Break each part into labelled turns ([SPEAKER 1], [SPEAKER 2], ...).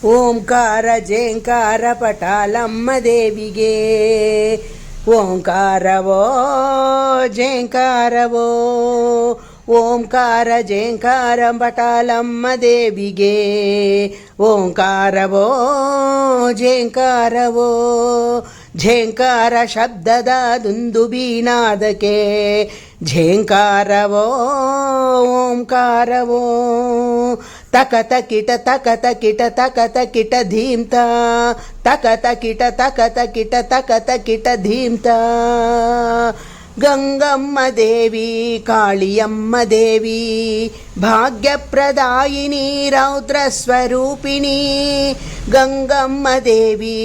[SPEAKER 1] ಓಂಕಾರ ಜೇಂಕಾರ ಪಟಾಲಮ್ಮ ದೇವಿಗೆ ಓಂಕಾರವೋ ಜೇಂಕಾರವೋ ಓಂಕಾರ ಜೇಂಕಾರ ಪಟಾಲಮ್ಮ ದೇವಿಗೆ ಓಂಕಾರವೋ ಜೇಂಕಾರವೋ ಝೇಂಕಾರ ಶಬ್ದದ ದುಂದುಬೀನಾದಕ್ಕೆ ಝೇಂಕಾರವೋ ಓಂಕಾರವೋ ತಕತ ಕಿಟ ತಕತ ಕಿಟ ತಕತ ಕಿಟ ಧೀಮ್ತ ತಕತ ಕಿಟ ತಕತ ಕಿಟ ತಕತ ಕಿಟ ಧೀಮ್ತ ಗಂಗಮ್ಮ ದೇವಿ ಕಾಳಿಯಮ್ಮ ದೇವಿ ಭಾಗ್ಯಪ್ರದಾಯಿನಿ ರೌದ್ರ ಸ್ವರೂಪಿಣಿ ಗಂಗಮ್ಮ ದೇವಿ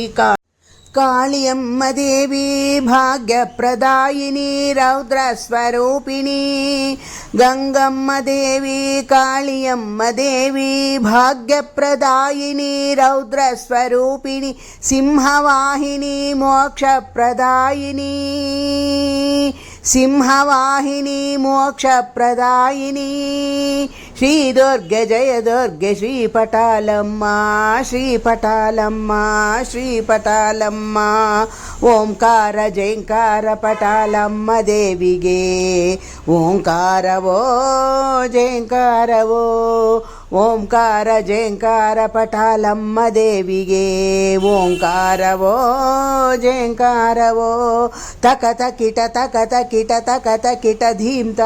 [SPEAKER 1] ಕಾಳಿಯಮ್ಮ ದೇವಿ ಭಾಗ್ಯಪ್ರದಾಯಿನಿ ರೌದ್ರ ಸ್ವರೂಪಿಣಿ ಗಂಗಮ್ಮ ದೇವಿ ಕಾಳಿಯಮ್ಮ ದೇವಿ ಭಾಗ್ಯಪ್ರದಾಯಿನಿ ರೌದ್ರ ಸ್ವರೂಪಿಣಿ ಸಿಂಹವಾಹಿನಿ ಮೋಕ್ಷಪ್ರದಾಯಿನಿ ಸಿಂಹವಾಹಿನಿ ಮೋಕ್ಷಪ್ರದಾಯಿನಿ ಶ್ರೀ ದುರ್ಗೆ ಜಯ ದುರ್ಗೆ ಶ್ರೀ ಪಟಾಲಮ್ಮ ಶ್ರೀ ಪಟಾಲಮ್ಮ ಶ್ರೀ ಪಟಾಲಮ್ಮ ಓಂಕಾರ ಜೇಂಕಾರ ಪಟಾಲಮ್ಮ ದೇವಿಗೆ ಓಂಕಾರವೋ ಜೇಂಕಾರವೋ ಓಂಕಾರ ಜೇಂಕಾರ ಪಟಾಲಮ್ಮ ದೇವಿಗೆ ಓಂಕಾರವೋ ಜೇಂಕಾರವೋ ತಕತ ಕಿಟ ತಕತ ಕಿಟ ತಕತ ಕಿಟ ಧೀಮ್ತ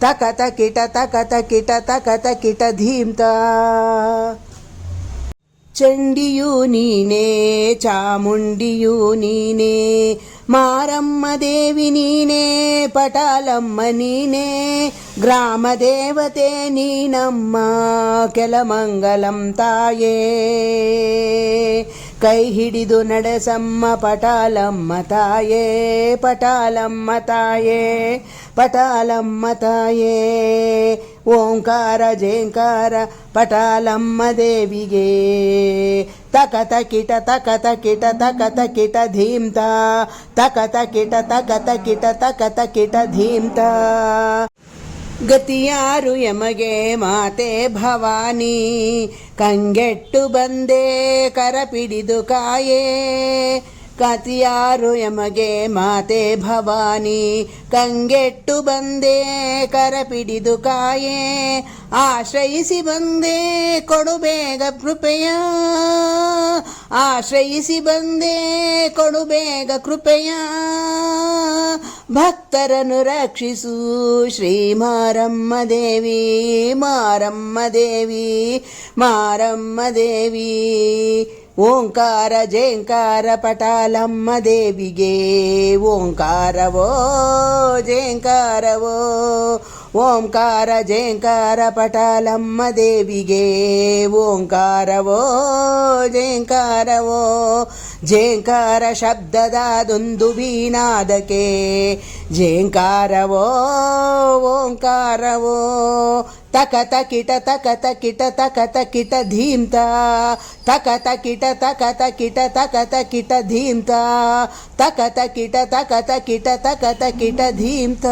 [SPEAKER 1] ತಕತ ಕಿಟ ತಕತ ಕಿಟ ತಕತ ಕಿಟ ಧೀಮ್ತ ಚಂಡಿಯೂ ನೀನೇ ಚಾಮುಂಡಿಯೂ ನೀನೇ ಮಾರಮ್ಮ ದೇವಿ ನೀನೇ ಪಟಾಲಮ್ಮ ನೀನೇ ಗ್ರಾಮ ದೇವತೆ ನೀನಮ್ಮ ಕೆಲಮಂಗಲಂ ತಾಯೇ ಕೈ ಹಿಡಿದು ನಡೆಸಮ್ಮ ಪಟಾಲಮ್ಮ ತಾಯೇ ಪಟಾಲಮ್ಮ ತಾಯೇ ಪಟಾಲಮ್ಮ ತಾಯೇ ಓಂಕಾರ ಜೇಂಕಾರ ಪಟಾಲಮ್ಮ ದೇವಿಗೆ ತಕತ ಕಿಟ ತಕತ ಕಿಟ ತಕತ ಕಿಟ ಧೀಮ್ತ ತಕತ ಕಿಟ ತಕತ ಕಿಟ ತಕತ ಕಿಟ ಧೀಮ್ತ ಗತಿಯಾರು ಯಮಗೆ ಮಾತೆ ಭವಾನಿ ಕಂಗೆಟ್ಟು ಬಂದೆ ಕರಪಿಡಿದು ಕಾಯೇ ಗತಿಯಾರು ಯಮಗೆ ಮಾತೆ ಭವಾನಿ ಕಂಗೆಟ್ಟು ಬಂದೆ ಕರಪಿಡಿದು ಕಾಯೇ ಆಶ್ರಯಿಸಿ ಬಂದೆ ಕೊಡು ಬೇಗ ಕೃಪೆಯ ಆಶ್ರಯಿಸಿ ಬಂದೆ ಕೊಡು ಬೇಗ ಕೃಪೆಯ ಭಕ್ತರನ್ನು ರಕ್ಷಿಸು ಶ್ರೀ ಮಾರಮ್ಮ ದೇವಿ ಮಾರಮ್ಮ ದೇವಿ ಮಾರಮ್ಮ ದೇವಿ ಓಂಕಾರ ಜೇಂಕಾರ ಪಟಾಲಮ್ಮ ದೇವಿಗೆ ಓಂಕಾರವೋ ಜೇಂಕಾರವೋ ಓಂಕಾರ ಜೇಂಕಾರ ಪಟಾಲಮ್ಮ ದೇವಿಗೆ ಓಂಕಾರವೋ ಜೇಂಕಾರವೋ ಝೇಂಕಾರ ಶಬ್ದದ ದುಂದುಬೀನಾದಕ್ಕೆ ಝೇಂಕಾರವೋ ಓಂಕಾರವೋ ತಕತ ಕಿಟ ತಕತ ಕಿಟ ತಕತ ಕಿಟ ಧೀಮ್ತ ತಕತ ಕಿಟ ತಕತ ಕಿಟ ತಕತ ಕಿಟ ಧೀಮ್ತ ತಕತ ಕಿಟ ತಕತ ಕಿಟ ತಕತ ಕಿಟ ಧೀಮ್ತ